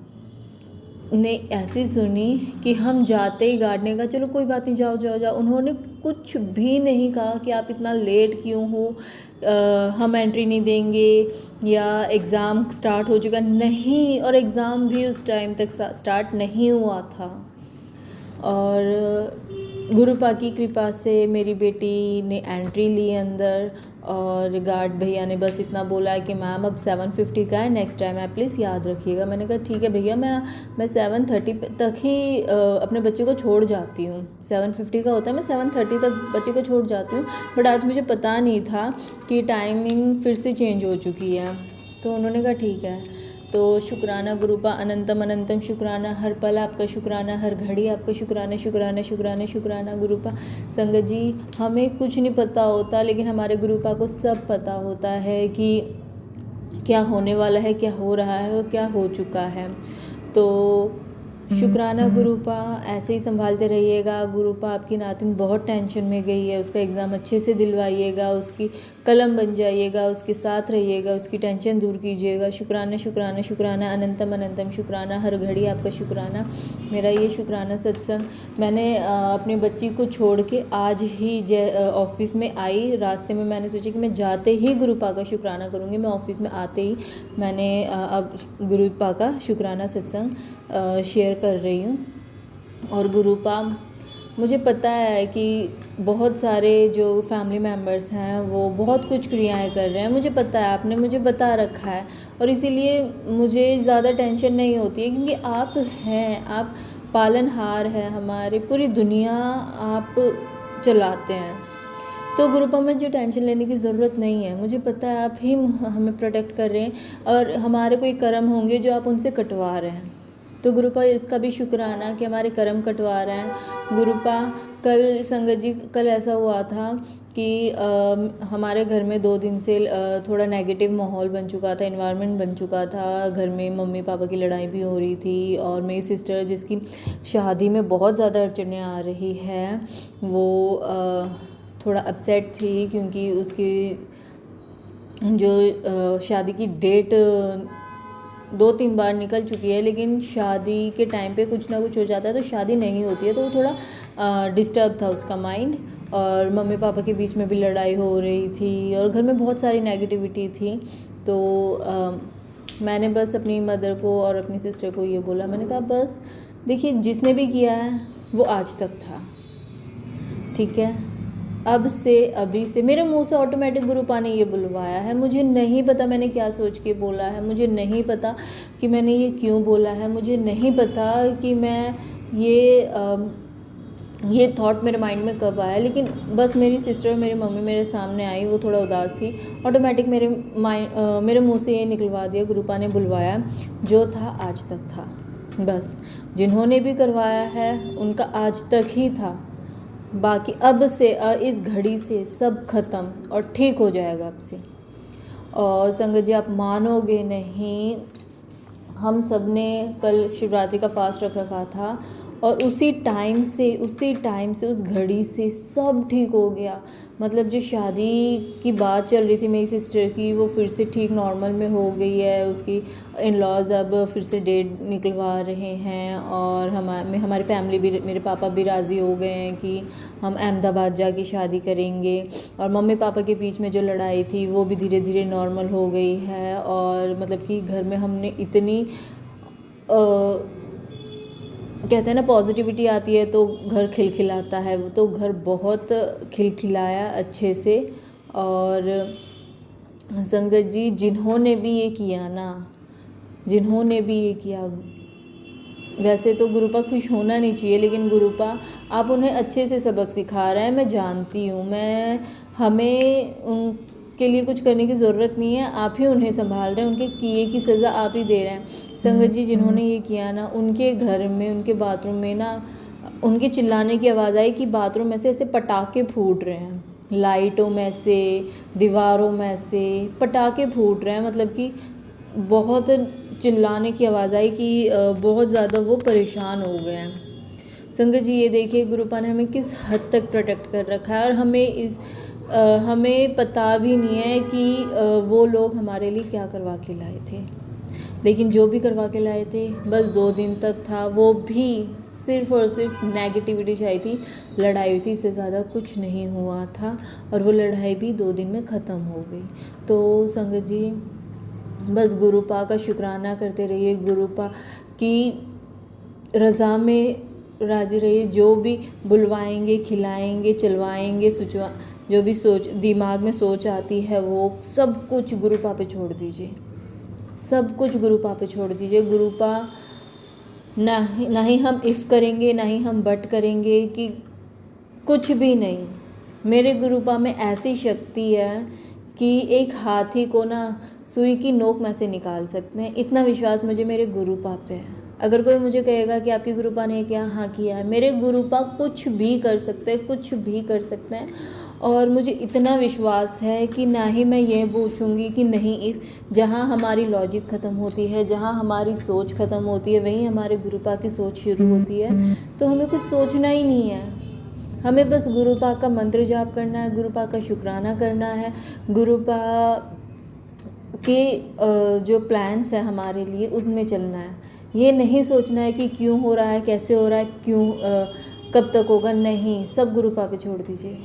ने ऐसी सुनी कि हम जाते ही गार्ड ने कहा चलो कोई बात नहीं, जाओ जाओ जाओ। उन्होंने कुछ भी नहीं कहा कि आप इतना लेट क्यों हो, हम एंट्री नहीं देंगे या एग्ज़ाम स्टार्ट हो चुका नहीं, और एग्ज़ाम भी उस टाइम तक स्टार्ट नहीं हुआ था। और गुरुपा की कृपा से मेरी बेटी ने एंट्री ली अंदर, और गार्ड भैया ने बस इतना बोला है कि मैम अब 7:50 का है, नेक्स्ट टाइम आप प्लीज़ याद रखिएगा। मैंने कहा ठीक है भैया, मैं 7:30 तक ही अपने बच्चे को छोड़ जाती हूँ। 7:50 का होता है, मैं 7:30 तक बच्चे को छोड़ जाती हूँ, बट आज मुझे पता नहीं था कि टाइमिंग फिर से चेंज हो चुकी है। तो उन्होंने कहा ठीक है। तो शुक्राना गुरुपा, अनंतम अनंतम शुक्राना, हर पल आपका शुक्राना, हर घड़ी आपका शुक्राना शुक्राना शुक्राना शुक्राना गुरुपा। संगत जी, हमें कुछ नहीं पता होता, लेकिन हमारे गुरुपा को सब पता होता है कि क्या होने वाला है, क्या हो रहा है और क्या हो चुका है। तो शुक्राना गुरुपा, ऐसे ही संभालते रहिएगा। गुरुपा आपकी नातिन बहुत टेंशन में गई है, उसका एग्ज़ाम अच्छे से दिलवाइएगा, उसकी कलम बन जाइएगा, उसके साथ रहिएगा, उसकी टेंशन दूर कीजिएगा। शुक्राना शुक्राना शुक्राना, अनंतम अनंतम शुक्राना, हर घड़ी आपका शुक्राना। मेरा ये शुक्राना सत्संग, मैंने अपनी बच्ची को छोड़ के आज ही ऑफिस में आई, रास्ते में मैंने सोचा कि मैं जाते ही गुरुपा का शुक्राना करूँगी। मैं ऑफिस में आते ही मैंने अब गुरुपा का शुक्राना सत्संग शेयर कर रही हूँ। और गुरुपा, मुझे पता है कि बहुत सारे जो फैमिली मेम्बर्स हैं वो बहुत कुछ क्रियाएं कर रहे हैं, मुझे पता है, आपने मुझे बता रखा है, और इसीलिए मुझे ज़्यादा टेंशन नहीं होती है, क्योंकि आप हैं, आप पालनहार हैं, हमारी पूरी दुनिया आप चलाते हैं। तो गुरुपा में जो टेंशन लेने की ज़रूरत नहीं है, मुझे पता है आप ही हमें प्रोटेक्ट कर रहे हैं, और हमारे कोई कर्म होंगे जो आप उनसे कटवा रहे हैं। तो गुरुपा इसका भी शुक्राना कि हमारे कर्म कटवा रहे हैं। गुरुपा, कल संगत जी, कल ऐसा हुआ था कि हमारे घर में 2 दिन से थोड़ा नेगेटिव माहौल बन चुका था, इन्वायरमेंट बन चुका था। घर में मम्मी पापा की लड़ाई भी हो रही थी, और मेरी सिस्टर जिसकी शादी में बहुत ज़्यादा अड़चनें आ रही है, वो थोड़ा अपसेट थी, क्योंकि उसकी जो शादी की डेट 2-3 बार निकल चुकी है, लेकिन शादी के टाइम पे कुछ ना कुछ हो जाता है तो शादी नहीं होती है। तो वो थोड़ा डिस्टर्ब था उसका माइंड, और मम्मी पापा के बीच में भी लड़ाई हो रही थी, और घर में बहुत सारी नेगेटिविटी थी। तो मैंने बस अपनी मदर को और अपनी सिस्टर को ये बोला, मैंने कहा बस देखिए, जिसने भी किया है वो आज तक था, ठीक है, अब से अभी से मेरे मुंह से ऑटोमेटिक गुरुपा ने ये बुलवाया है। मुझे नहीं पता मैंने क्या सोच के बोला है, मुझे नहीं पता कि मैंने ये क्यों बोला है, मुझे नहीं पता कि मैं ये थॉट मेरे माइंड में कब आया, लेकिन बस मेरी सिस्टर और मेरी मम्मी मेरे सामने आई, वो थोड़ा उदास थी, ऑटोमेटिक मेरे मुंह से ये निकलवा दिया, गुरुपा ने बुलवाया, जो था आज तक था। बस जिन्होंने भी करवाया है उनका आज तक ही था, बाकी अब से इस घड़ी से सब ख़त्म और ठीक हो जाएगा अब से। और संगत जी, आप मानोगे नहीं, हम सब ने कल शिवरात्रि का फास्ट रख रखा था, और उसी टाइम से उस घड़ी से सब ठीक हो गया। मतलब जो शादी की बात चल रही थी मेरी सिस्टर की, वो फिर से ठीक नॉर्मल में हो गई है। उसकी इन लॉज अब फिर से डेट निकलवा रहे हैं, और हमारी फैमिली भी, मेरे पापा भी राज़ी हो गए हैं कि हम अहमदाबाद जाके शादी करेंगे। और मम्मी पापा के बीच में जो लड़ाई थी वो भी धीरे धीरे नॉर्मल हो गई है। और मतलब कि घर में हमने इतनी कहते हैं ना, पॉजिटिविटी आती है तो घर खिलखिलाता है, वो तो घर बहुत खिलखिलाया अच्छे से। और संगत जी, जिन्होंने भी ये किया, वैसे तो गुरुपा खुश होना नहीं चाहिए, लेकिन गुरुपा आप उन्हें अच्छे से सबक सिखा रहे हैं, मैं जानती हूँ। हमें उनके लिए कुछ करने की ज़रूरत नहीं है, आप ही उन्हें संभाल रहे हैं, उनके किए की सज़ा आप ही दे रहे हैं। संगत जी, जिन्होंने ये किया ना, उनके घर में, उनके बाथरूम में ना उनके चिल्लाने की आवाज़ आई कि बाथरूम में से ऐसे पटाखे फूट रहे हैं, लाइटों में से, दीवारों में से पटाखे फूट रहे हैं। मतलब कि बहुत चिल्लाने की आवाज़ आई कि बहुत ज़्यादा वो परेशान हो गए हैं। संगत जी, ये देखिए गुरुपा ने हमें किस हद तक प्रोटेक्ट कर रखा है, और हमें पता भी नहीं है कि वो लोग हमारे लिए क्या करवा के लाए थे। लेकिन जो भी करवा के लाए थे बस 2 दिन तक था, वो भी सिर्फ़ और सिर्फ नेगेटिविटी चाहिए थी, लड़ाई हुई थी, इससे ज़्यादा कुछ नहीं हुआ था, और वो लड़ाई भी 2 दिन में ख़त्म हो गई। तो संगत जी, बस गुरुपा का शुक्राना करते रहिए, गुरुपा की रज़ा में राज़ी रहिए। जो भी बुलवाएंगे, खिलाएंगे, चलवाएंगे, जो भी दिमाग में सोच आती है वो सब कुछ गुरुपा पे छोड़ दीजिए, सब कुछ गुरुपा पे छोड़ दीजिए। गुरुपा ना ही हम इफ़ करेंगे, ना ही हम बट करेंगे, कि कुछ भी नहीं। मेरे गुरुपा में ऐसी शक्ति है कि एक हाथी को ना सुई की नोक में से निकाल सकते हैं। इतना विश्वास मुझे मेरे गुरुपा पे है। अगर कोई मुझे कहेगा कि आपकी गुरुपा ने क्या, हाँ किया है, मेरे गुरुपा कुछ भी कर सकते हैं, कुछ भी कर सकते हैं। और मुझे इतना विश्वास है कि ना ही मैं ये पूछूंगी कि नहीं, इफ़ जहाँ हमारी लॉजिक ख़त्म होती है, जहाँ हमारी सोच ख़त्म होती है, वहीं हमारे गुरुपा की सोच शुरू होती है। तो हमें कुछ सोचना ही नहीं है, हमें बस गुरुपा का मंत्र जाप करना है, गुरुपा का शुक्राना करना है, गुरुपा के जो प्लान्स है हमारे लिए उसमें चलना है। ये नहीं सोचना है कि क्यों हो रहा है, कैसे हो रहा है, कब तक होगा, नहीं, सब गुरुपा पे छोड़ दीजिए।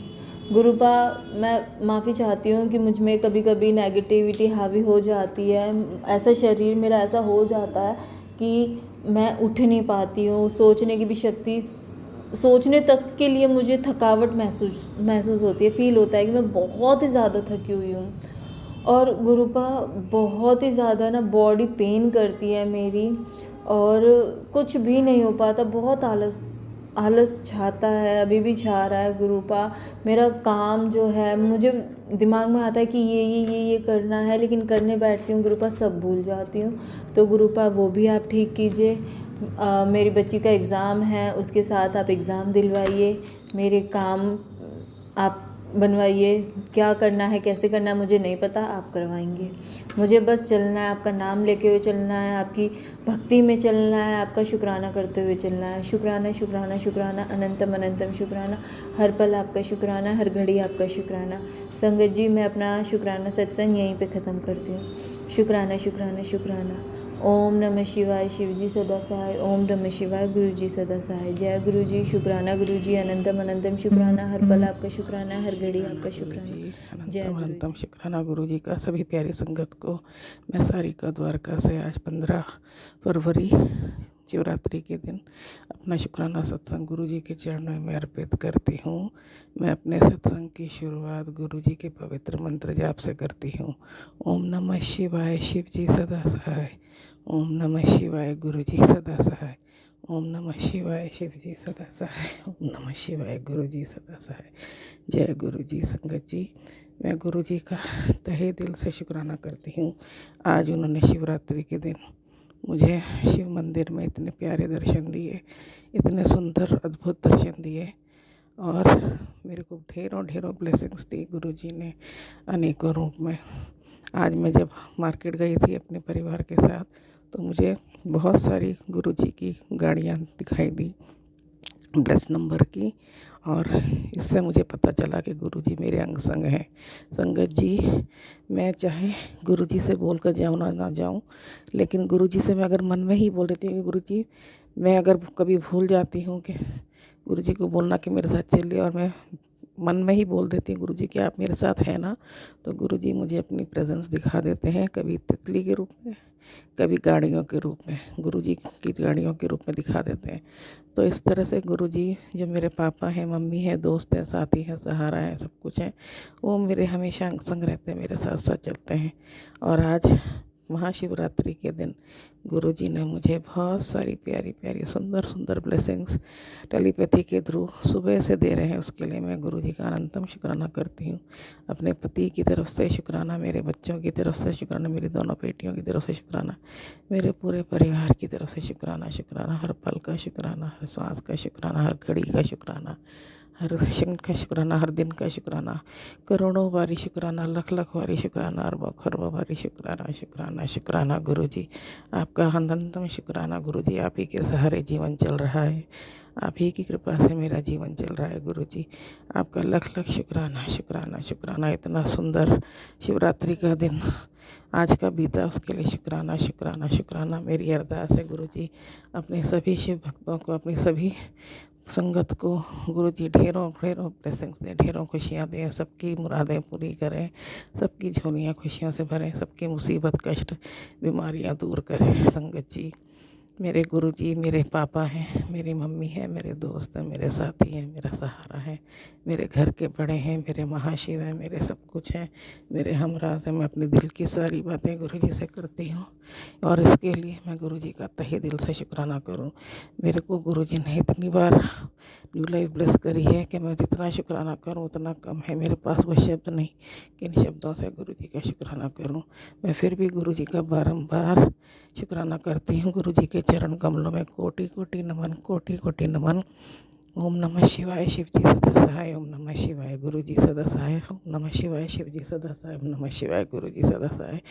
गुरुपा, मैं माफ़ी चाहती हूँ कि मुझ में कभी कभी नेगेटिविटी हावी हो जाती है, ऐसा शरीर मेरा ऐसा हो जाता है कि मैं उठ नहीं पाती हूँ, सोचने की भी शक्ति, सोचने तक के लिए मुझे थकावट महसूस होती है, फील होता है कि मैं बहुत ही ज़्यादा थकी हुई हूँ। और गुरुपा बहुत ही ज़्यादा ना बॉडी पेन करती है मेरी, और कुछ भी नहीं हो पाता, बहुत आलस छाता है, अभी भी छा रहा है गुरुपा। मेरा काम जो है, मुझे दिमाग में आता है कि ये करना है, लेकिन करने बैठती हूँ गुरुपा सब भूल जाती हूँ। तो गुरुपा वो भी आप ठीक कीजिए। मेरी बच्ची का एग्ज़ाम है, उसके साथ आप एग्ज़ाम दिलवाइए, मेरे काम आप बनवाइए। क्या करना है, कैसे करना है मुझे नहीं पता, आप करवाएंगे। मुझे बस चलना है, आपका नाम लेके हुए चलना है, आपकी भक्ति में चलना है, आपका शुक्राना करते हुए चलना है। शुक्राना शुक्राना शुक्राना, अनंतम अनंतम शुक्राना, हर पल आपका शुक्राना, हर घड़ी आपका शुक्राना। संगत जी, मैं अपना शुक्राना सत्संग यहीं पे ख़त्म करती हूँ। शुक्राना शुक्राना शुक्राना। ओम नमः शिवाय, शिव जी सदा सहाय। ओम नमः शिवाय, गुरु जी सदा सहाय। जय गुरु जी, शुक्राना गुरु जी, अनंतम अनंतम शुक्राना, हर पल आपका शुक्राना, हर घड़ी आपका शुक्राना। जय गुरु अनंतम शुक्राना गुरु जी का। सभी प्यारी संगत को मैं सारिका द्वारका से आज 15 फरवरी शिवरात्रि के दिन अपना शुक्राना सत्संग गुरु जी के चरणों में अर्पित करती हूँ। मैं अपने सत्संग की शुरुआत गुरु जी के पवित्र मंत्र जाप से करती हूँ। ओम नमः शिवाय, शिव जी सदा सहाय। ओम नमः शिवाय, गुरु जी सदा सहाय। ओम नमः शिवाय, शिव जी सदा सहाय। ओम नमः शिवाय, गुरु जी सदा सहाय। जय गुरु जी। संगत जी, मैं गुरु जी का तहे दिल से शुक्राना करती हूँ। आज उन्होंने शिवरात्रि के दिन मुझे शिव मंदिर में इतने प्यारे दर्शन दिए, इतने सुंदर अद्भुत दर्शन दिए, और मेरे को ढेरों ब्लेसिंग्स दी गुरु जी ने अनेकों रूप में। आज मैं जब मार्केट गई थी अपने परिवार के साथ, तो मुझे बहुत सारी गुरु जी की गाड़ियाँ दिखाई दी, प्लस नंबर की, और इससे मुझे पता चला कि गुरु जी मेरे अंग संग हैं। संगत जी, मैं चाहे गुरु जी से बोल कर जाऊँ ना जाऊँ, लेकिन गुरु जी से मैं अगर मन में ही बोल देती हूँ कि गुरु जी, मैं अगर कभी भूल जाती हूँ कि गुरु जी को बोलना कि मेरे साथ चलिए, और मैं मन में ही बोल देती हूँ गुरु जी कि आप मेरे साथ हैं ना, तो गुरु जी मुझे अपनी प्रेजेंस दिखा देते हैं, कभी तितली के रूप में, कभी गाड़ियों के रूप में, गुरु जी की गाड़ियों के रूप में दिखा देते हैं। तो इस तरह से गुरु जी जो मेरे पापा हैं, मम्मी है, दोस्त हैं, साथी हैं, सहारा है, सब कुछ है, वो मेरे हमेशा अंग संग रहते हैं, मेरे साथ साथ चलते हैं। और आज महाशिवरात्रि के दिन गुरुजी ने मुझे बहुत सारी प्यारी प्यारी सुंदर सुंदर ब्लेसिंग्स टेलीपैथी के थ्रू सुबह से दे रहे हैं। उसके लिए मैं गुरुजी का अनंतम शुक्राना करती हूँ। अपने पति की तरफ से शुक्राना, मेरे बच्चों की तरफ से शुक्राना, मेरी दोनों बेटियों की तरफ से शुक्राना, मेरे पूरे परिवार की तरफ से शुक्राना। शुक्राना हर पल का शुक्राना, हर श्वास का शुक्राना, हर घड़ी का शुक्राना, हर क्षण का शुक्राना, हर दिन का शुक्राना, करोड़ों बारी शुक्राना, लख लख बारी शुक्राना, अरबों खरबों बारी शुक्राना। शुक्राना शुक्राना गुरुजी, आपका अनंतम शुक्राना गुरुजी। आप ही के सहारे जीवन चल रहा है, आप ही की कृपा से मेरा जीवन चल रहा है गुरुजी। आपका लख लख शुक्राना शुक्राना शुक्राना। इतना सुंदर शिवरात्रि का दिन आज का बीता, उसके लिए शुक्राना शुक्राना शुक्राना। मेरी अरदास है गुरुजी, अपने सभी शिव भक्तों को, अपनी सभी संगत को गुरुजी ढेरों ढेरों ब्लेसिंग्स दें, ढेरों खुशियाँ दें, सबकी मुरादें पूरी करें, सबकी झोलियाँ खुशियों से भरें, सबकी मुसीबत कष्ट बीमारियाँ दूर करें। संगत जी, मेरे गुरुजी मेरे पापा हैं, मेरी मम्मी है, मेरे दोस्त हैं, मेरे साथी हैं, मेरा सहारा है, मेरे घर के बड़े हैं, मेरे महाशिव हैं, मेरे सब कुछ हैं, मेरे हमराज हैं। मैं अपने दिल की सारी बातें गुरुजी से करती हूँ और इसके लिए मैं गुरुजी का तहे दिल से शुक्राना करूँ। मेरे को गुरुजी ने इतनी बार न्यू लाइफ ब्लेस करी है कि मैं जितना शुक्राना करूँ उतना कम है। मेरे पास वो शब्द नहीं कि इन शब्दों से गुरुजी का शुक्राना करूँ। मैं फिर भी गुरुजी का बारंबार शुक्राना करती हूँ। गुरुजी के चरण कमलों में कोटि कोटि नमन, कोटि कोटि नमन। ओम नमः शिवाय, शिव जी सदा सहाय। ओम नमः शिवाय, गुरु जी सदा सहाय। ओम नमः शिवाय, शिव जी सदा सहाय। ओम नमः शिवाय, गुरु जी सदा सहाय।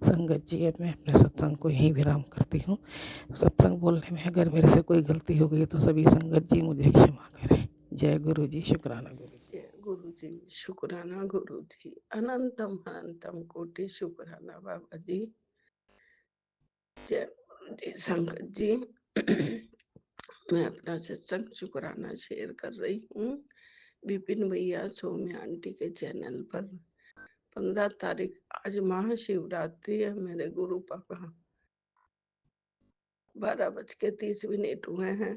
संगत जी, अब मैं अपने सत्संग को यहीं विराम करती हूँ। सत्संग बोलने में अगर मेरे से कोई गलती हो गई तो सभी संगत जी मुझे क्षमा करें। जय गुरु जी, शुक्राना गुरु जी। जय गुरु जी, शुक्राना गुरु जी, अनंतम अनंतम कोटि शुक्राना बाबा जी। जय गुरु जी। संगत जी, मैं अपना सत्संग शुक्राना शेयर कर रही हूँ विपिन भैया सौम्या आंटी के चैनल पर। 15 तारीख आज महाशिवरात्रि है। मेरे गुरु पापा 12:30 हुए हैं।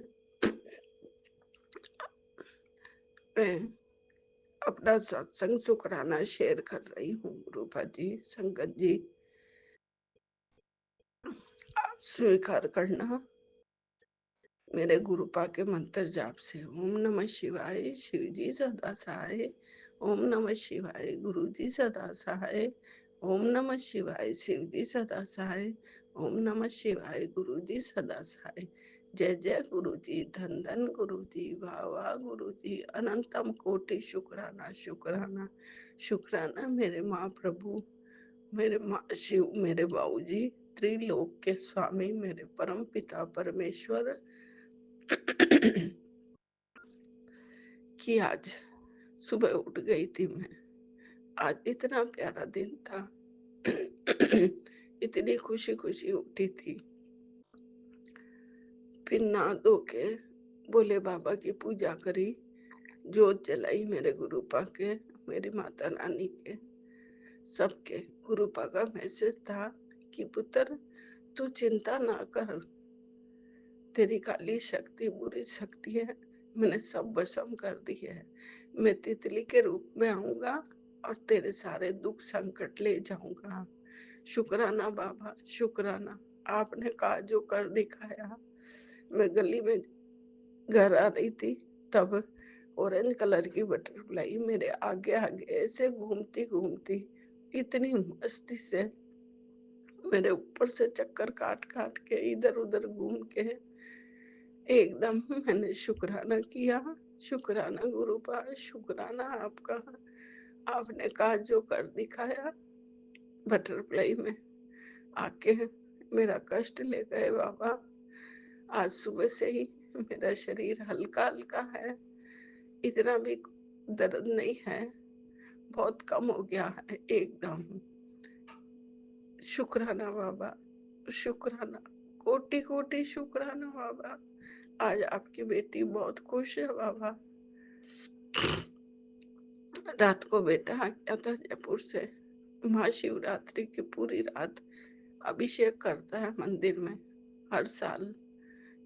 मैं अपना सत्संग शुक्राना शेयर कर रही हूँ। रूपा जी, संगत जी, आप स्वीकार करना मेरे गुरुपा के मंत्र जाप से। ओम नमः शिवाय, शिव जी सदा सहाय। ओम नमः शिवाय, गुरु जी सदा सहाय। ओम नमः शिवाय, शिव जी सदा सहाय। ओम नमः शिवाय, गुरु जी सदा सहाय। जय जय गुरु जी, धन धन गुरु जी, वाह वाह गुरु जी, अनंतम कोटि शुक्राना शुक्राना शुक्राना। मेरे माँ प्रभु, मेरे माँ शिव, मेरे बाबू जी, त्रिलोक के स्वामी, मेरे परम पिता परमेश्वर कि आज सुबह उठ गई थी मैं। आज इतना प्यारा दिन था। इतनी खुशी खुशी उठी थी। फिर नहा धो के बोले बाबा की पूजा करी, जोत जलाई मेरे गुरुपा के, मेरी माता रानी के, सबके। गुरुपा का मैसेज था कि पुत्र तू चिंता ना कर, तेरी काली शक्ति बुरी शक्ति है, मैंने सब वशम कर दी है। मैं तितली के रूप में आऊंगा और तेरे सारे दुख संकट ले जाऊंगा। शुक्राना बाबा, शुक्राना, आपने कहा जो कर दिखाया। मैं गली में घर आ रही थी, तब ऑरेंज कलर की बटरफ्लाई मेरे आगे आगे ऐसे घूमती घूमती, इतनी मस्ती से मेरे ऊपर से चक्कर काट काट के इधर उधर घूम के एकदम मैंने शुक्राना किया। शुक्राना गुरुपा, शुक्राना आपका, आपने कहा जो कर दिखाया। बटरफ्लाई में आके मेरा कष्ट ले गए बाबा। आज सुबह से ही मेरा शरीर हल्का हल्का है, इतना भी दर्द नहीं है, बहुत कम हो गया है एकदम। शुक्राना बाबा, शुक्राना, कोटि कोटि शुक्राना बाबा। आज आपकी बेटी बहुत खुश है बाबा। रात को बेटा आ गया था जयपुर से। महाशिवरात्रि की पूरी रात अभिषेक करता है मंदिर में हर साल,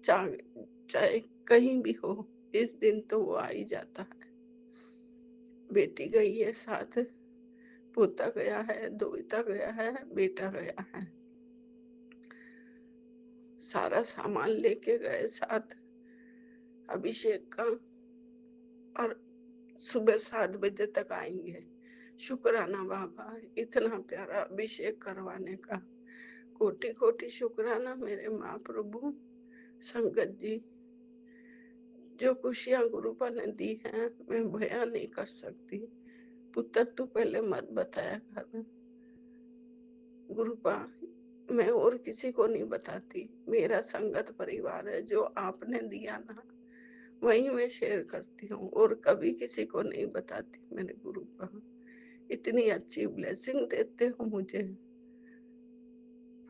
चाहे कहीं भी हो, इस दिन तो वो आ ही जाता है। बेटी गई है साथ, पोता गया है, दोहिता गया है, बेटा गया है। सारा सामान लेके गए साथ अभिषेक का, और सुबह 7 बजे तक आएंगे। शुक्राना बाबा, इतना प्यारा अभिषेक करवाने का। कोटि कोटि शुक्राना मेरे महाप्रभु। संगत जी, जो खुशियां गुरुपा ने दी हैं मैं बयान नहीं कर सकती। पुत्र तू पहले मत बताया कर गुरुपा, मैं और किसी को नहीं बताती। मेरा संगत परिवार है, जो आपने दिया ना वही मैं शेयर करती हूँ, और कभी किसी को नहीं बताती। मेरे गुरुपा इतनी अच्छी ब्लेसिंग देते हो मुझे।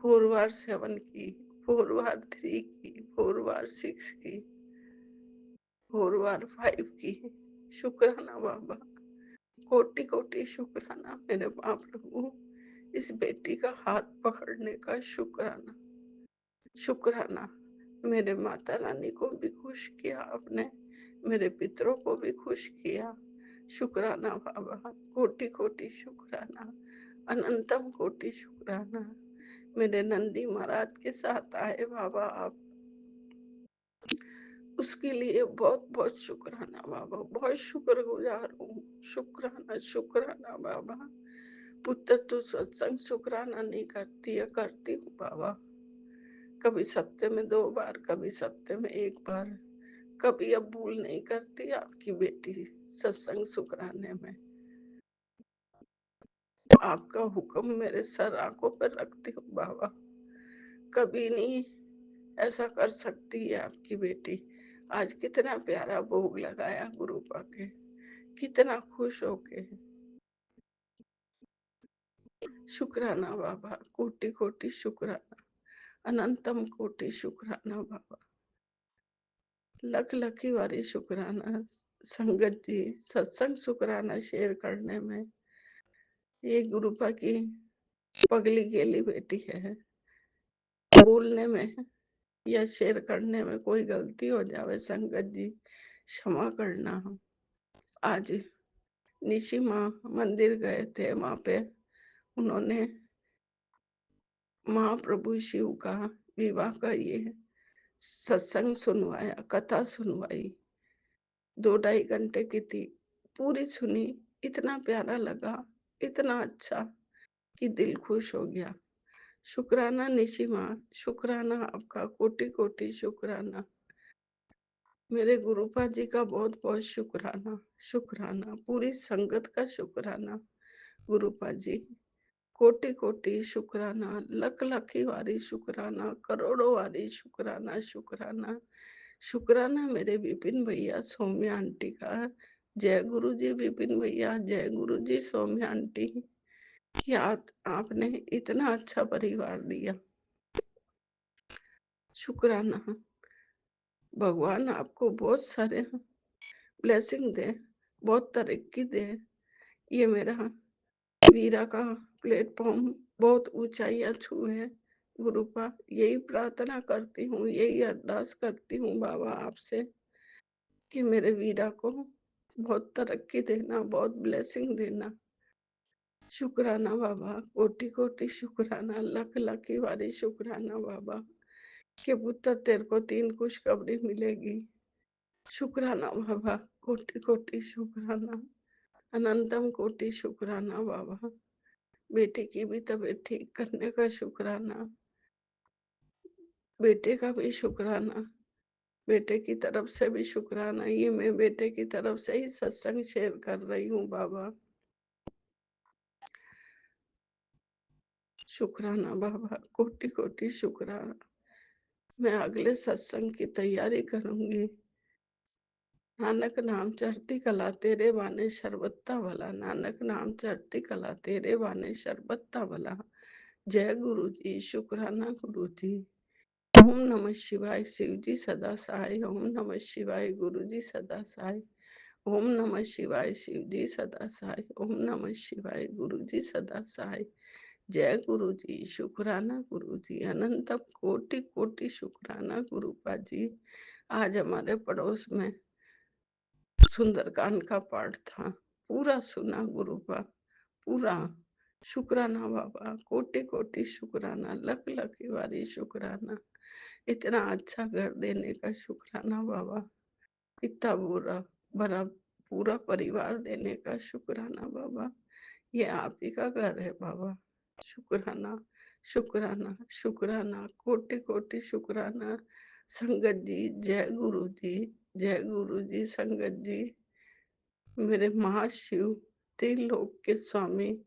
4 बार 7 की, 4 बार 3 की, 4 बार 6 की, 4 बार 5 की। शुक्राना बाबा, कोटि कोटि शुक्राना मेरे महाप्रभु। इस बेटी का हाथ पकड़ने का शुक्राना। शुक्राना, मेरे माता रानी को भी खुश किया आपने, मेरे पितरों को भी खुश किया। शुक्राना बाबा, कोटि कोटि शुक्राना, अनंतम कोटि शुक्राना। मेरे नंदी महाराज के साथ आए बाबा आप, उसके लिए बहुत बहुत शुक्राना बाबा, बहुत शुक्रगुजार हूँ। शुक्राना शुक्राना बाबा। पुत्र तू सत्संग शुक्राना नहीं करती है, करती हूँ बाबा। कभी सप्ते में 2 बार, कभी सप्ते में 1 बार, कभी अब भूल नहीं करती आपकी बेटी सत्संग शुक्राने में। आपका हुक्म मेरे सर आंखों पर रखती हूँ बाबा। कभी नहीं ऐसा कर सकती है आपकी बेटी। आज कितना प्यारा भोग लगाया गुरु पाके, कितना खुश होके। शुक्राना बाबा, कोटि कोटि शुक्राना, अनंतम कोटि शुक्राना बाबा। लख लखी वारी शुक्राना। संगत जी, सत्संग शुक्राना शेयर करने में ये गुरुपा की पगली गेली बेटी है। बोलने में या शेयर करने में कोई गलती हो जावे संगत जी क्षमा करना। आज निशी माँ मंदिर गए थे, वहां पे उन्होंने महाप्रभु शिव का विवाह का ये सत्संग सुनवाया, कथा सुनवाई। 2 ढाई घंटे की थी, पूरी सुनी। इतना प्यारा लगा, इतना अच्छा कि दिल खुश हो गया। शुक्राना निशी माँ, शुक्राना आपका, कोटि कोटि शुक्राना। मेरे गुरुपा जी का बहुत बहुत शुक्राना। शुक्राना पूरी संगत का शुक्राना। गुरुपा जी कोटि कोटि शुक्राना, लख लखी वारी शुक्राना, करोड़ों वारी शुक्राना। शुक्राना शुक्राना मेरे विपिन भैया सौम्या आंटी का। जय गुरु जी विपिन भैया, जय गुरु जी सौम्या आंटी। कि आपने इतना अच्छा परिवार दिया। शुक्राना, भगवान आपको बहुत सारे ब्लेसिंग दे, बहुत तरक्की दे। ये मेरा वीरा का प्लेटफॉर्म बहुत ऊंचाइयां छुए। गुरुपा यही प्रार्थना करती हूँ, यही अरदास करती हूँ बाबा आपसे कि मेरे वीरा को बहुत तरक्की देना, बहुत ब्लेसिंग देना। शुक्राना बाबा, कोटि कोटि शुक्राना, लख लखी वारी शुक्राना बाबा के पुत्र तेरे को 3 खुशखबरी मिलेगी। शुक्राना बाबा, कोटि कोटि शुक्राना, अनंतम कोटि शुक्राना बाबा। बेटे की भी तबीयत ठीक करने का शुक्राना, बेटे का भी शुक्राना, बेटे की तरफ से भी शुक्राना। ये मैं बेटे की तरफ से ही सत्संग शेयर कर रही हूँ बाबा। शुक्राना बाबा, कोटि कोटि शुक्राना। मैं अगले सत्संग की तैयारी करूंगी। नानक नाम चढ़ती कला तेरे बाने शरबत्ता भला, नानक नाम चढ़ती कला तेरे बाने शरबत्ता भला। जय गुरु जी, शुक्राना गुरु जी। ओम नमः शिवाय, शिव जी सदा सहाय। ओम नमः शिवाय, गुरु जी सदा सहाय। ओम नमः शिवाय, शिव जी सदा सहाय। ओम नमः शिवाय, गुरु जी सदा सहाय। जय गुरु जी, शुक्राना गुरु जी, अनंत कोटि कोटि शुक्राना गुरुपा जी। आज हमारे पड़ोस में सुंदरकांड का पाठ था, पूरा सुना गुरुपा, पूरा। शुक्राना बाबा, कोटि कोटि शुक्राना, लख लख वारी शुक्राना। इतना अच्छा घर देने का शुक्राना बाबा। इतना बड़ा पूरा परिवार देने का शुक्राना बाबा। ये आप ही का घर है बाबा। शुक्राना, शुक्राना, शुक्राना, कोटि कोटि शुक्राना। संगत जी, जय गुरु जी, जय गुरु जी। संगत जी, मेरे महाशिव, त्रिलोक के स्वामी,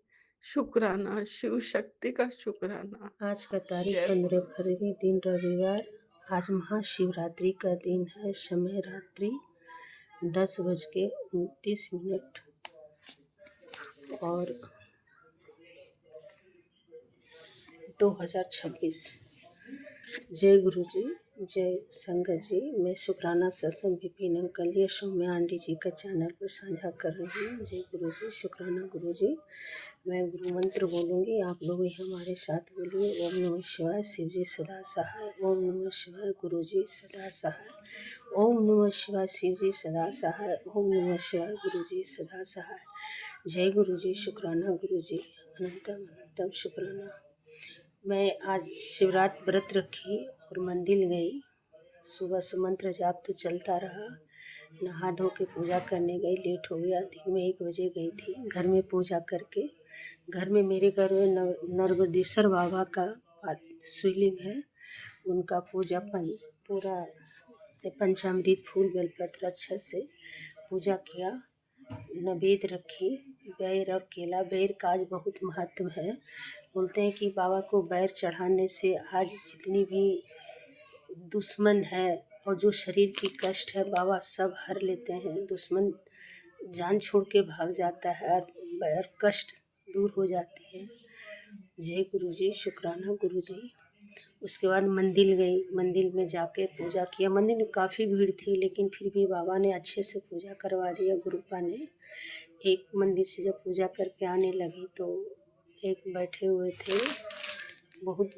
शुक्राना, शिव शक्ति का शुक्राना। आज का तारीख जय 15 गुरु। फरवरी, दिन रविवार। आज महाशिवरात्रि का दिन है। समय रात्रि 10:29 और 2026। जय गुरु जी, जय संगत जी। मैं शुक्राना सत्संग विपिन अंकल जी, सौम्या आंटी जी का चैनल पर साझा कर रही हूँ। जय गुरु जी, शुक्राना गुरु जी। मैं गुरु मंत्र बोलूँगी, आप लोग भी हमारे साथ बोलिए। ओम नमः शिवाय, शिव जी सदा सहाय। ओम नमः शिवाय, गुरु जी सदा सहाय। ओम नमः शिवाय, शिव जी सदा सहाय। ओम नमः शिवाय, गुरु जी सदा सहाय। जय गुरु जी, शुक्राना गुरु जी, अनंतम अनंतम शुक्राना। मैं आज शिवरात्रि व्रत रखी और मंदिर गई। सुबह से मंत्र जाप तो चलता रहा। नहा धो के पूजा करने गई, लेट हो गया। दिन में 1 बजे गई थी। घर में पूजा करके, घर में मेरे घर में नर्मदेश्वर बाबा का शिवलिंग है, उनका पूजा पूरा पंचामृत फूल बेलपत्र अच्छे से पूजा किया। नवेद रखी, बैर और केला। बैर का आज बहुत महत्व है। बोलते हैं कि बाबा को बैर चढ़ाने से आज जितनी भी दुश्मन है और जो शरीर की कष्ट है, बाबा सब हर लेते हैं। दुश्मन जान छोड़ के भाग जाता है और कष्ट दूर हो जाती है। जय गुरु जी, शुक्राना गुरु जी। उसके बाद मंदिर गई। मंदिर में जाके पूजा किया। मंदिर में काफ़ी भीड़ थी, लेकिन फिर भी बाबा ने अच्छे से पूजा करवा दिया। गुरुपा ने एक मंदिर से जब पूजा करके आने लगी तो एक बैठे हुए थे बहुत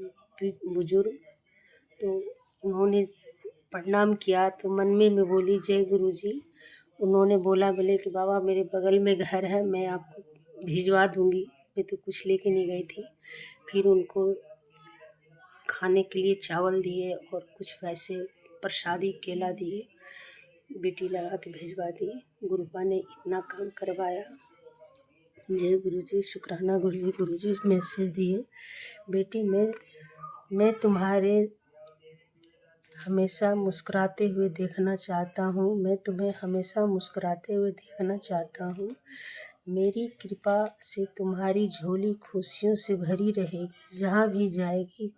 बुजुर्ग, तो उन्होंने प्रणाम किया। तो मन में मैं बोली जय गुरु जी। उन्होंने बोले कि बाबा मेरे बगल में घर है, मैं आपको भिजवा दूंगी। मैं तो कुछ लेके नहीं गई थी। फिर उनको खाने के लिए चावल दिए और कुछ पैसे प्रसादी केला दिए, बेटी लगा के भिजवा दी। गुरुपा ने इतना काम करवाया। जय गुरु जी, शुक्राना गुरु जी। गुरु जी मैसेज दिए, बेटी मैं तुम्हारे हमेशा मुस्कुराते हुए देखना चाहता हूँ। मैं तुम्हें हमेशा मुस्कुराते हुए देखना चाहता हूँ। मेरी कृपा से तुम्हारी झोली खुशियों से भरी रहेगी। जहाँ भी जाएगी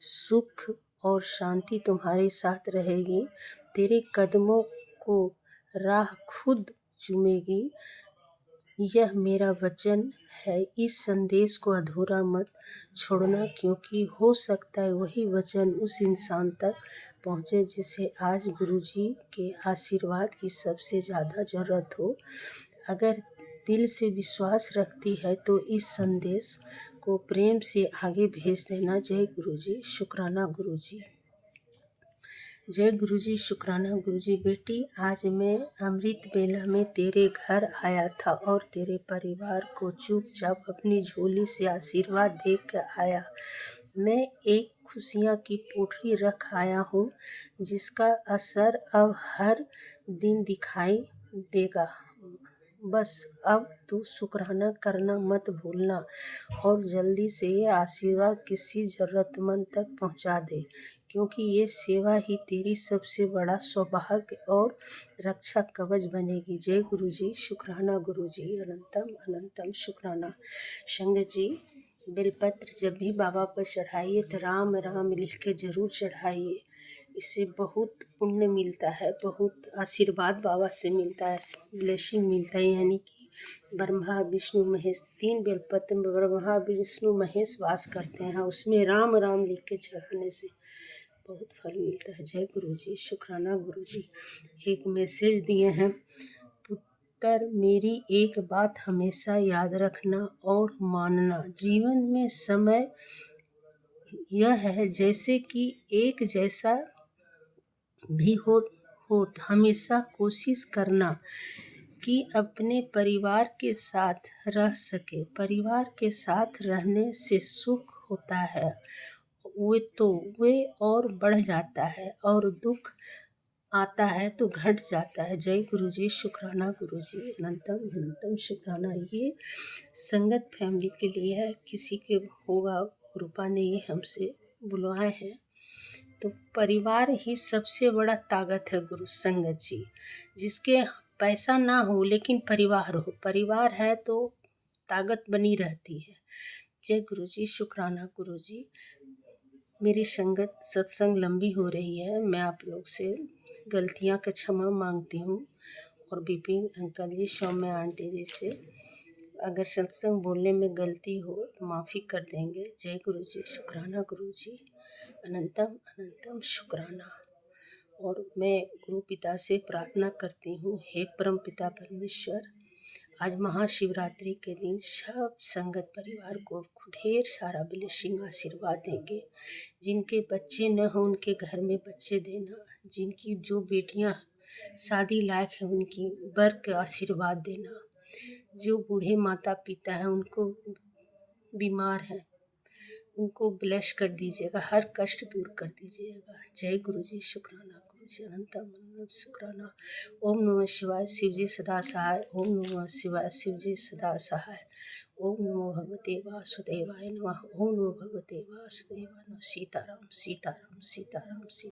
सुख और शांति तुम्हारे साथ रहेगी। तेरे कदमों को राह खुद चूमेगी। यह मेरा वचन है। इस संदेश को अधूरा मत छोड़ना, क्योंकि हो सकता है वही वचन उस इंसान तक पहुँचे जिसे आज गुरुजी के आशीर्वाद की सबसे ज़्यादा ज़रूरत हो। अगर दिल से विश्वास रखती है तो इस संदेश को प्रेम से आगे भेज देना। जय गुरुजी, शुक्राना गुरुजी। जय गुरुजी, शुक्राना गुरुजी। बेटी, आज मैं अमृत बेला में तेरे घर आया था और तेरे परिवार को चुपचाप अपनी झोली से आशीर्वाद दे कर आया। मैं एक खुशियाँ की पोटली रख आया हूँ, जिसका असर अब हर दिन दिखाई देगा। बस अब तू शुक्राना करना मत भूलना और जल्दी से ये आशीर्वाद किसी ज़रूरतमंद तक पहुंचा दे, क्योंकि ये सेवा ही तेरी सबसे बड़ा सौभाग्य और रक्षा कवच बनेगी। जय गुरु जी, शुक्राना गुरु जी, अनंतम अनंतम शुक्राना। संगत जी, बेलपत्र जब भी बाबा पर चढ़ाइए तो राम राम लिख के ज़रूर चढ़ाइए। इससे बहुत पुण्य मिलता है, बहुत आशीर्वाद बाबा से मिलता है, ब्लेसिंग मिलता है। यानी कि ब्रह्मा विष्णु महेश 3 बेलपत्र में ब्रह्मा विष्णु महेश वास करते हैं। उसमें राम राम लिख के चढ़ाने से बहुत फल मिलता है। जय गुरु जी, शुक्राना गुरु जी। एक मैसेज दिए हैं, पुत्र मेरी एक बात हमेशा याद रखना और मानना। जीवन में समय यह है जैसे कि एक जैसा भी हो हमेशा कोशिश करना कि अपने परिवार के साथ रह सके। परिवार के साथ रहने से सुख होता है, वे और बढ़ जाता है, और दुख आता है तो घट जाता है। जय गुरु जी, शुक्राना गुरु जी, अनंतम अनंतम शुक्राना। ये संगत फैमिली के लिए है, किसी के होगा, कृपा ने ये हमसे बुलवाए हैं। तो परिवार ही सबसे बड़ा ताकत है गुरु संगत जी। जिसके पैसा ना हो लेकिन परिवार हो, परिवार है तो ताकत बनी रहती है। जय गुरु जी, शुक्राना गुरु जी। मेरी संगत सत्संग लंबी हो रही है, मैं आप लोग से गलतियां का क्षमा मांगती हूँ, और बिपिन अंकल जी, सौम्या आंटी जी से अगर सत्संग बोलने में गलती हो तो माफ़ी कर देंगे। जय गुरु जी, शुक्राना गुरु जी, अनंतम अनंतम शुक्राना। और मैं गुरु पिता से प्रार्थना करती हूँ, हे परम पिता परमेश्वर, आज महाशिवरात्रि के दिन सब संगत परिवार को ढेर सारा ब्लेसिंग आशीर्वाद देंगे। जिनके बच्चे न हो उनके घर में बच्चे देना, जिनकी जो बेटियां शादी लायक है उनकी वर के आशीर्वाद देना, जो बूढ़े माता पिता हैं उनको बीमार हैं उनको ब्लेस कर दीजिएगा, हर कष्ट दूर कर दीजिएगा। जय गुरु जी, शुक्राना गुरु जी, अनंतम अनंतम शुक्राना। ओम नमः शिवाय, शिव जी सदा सहाय। ओम नमः शिवाय, शिव जी सदा सहाय। ओम नमो भगवते वासुदेवाय नमः। ओम नमो भगवते वासुदेवाय नमः। सीताराम सीताराम सीताराम सीताराम।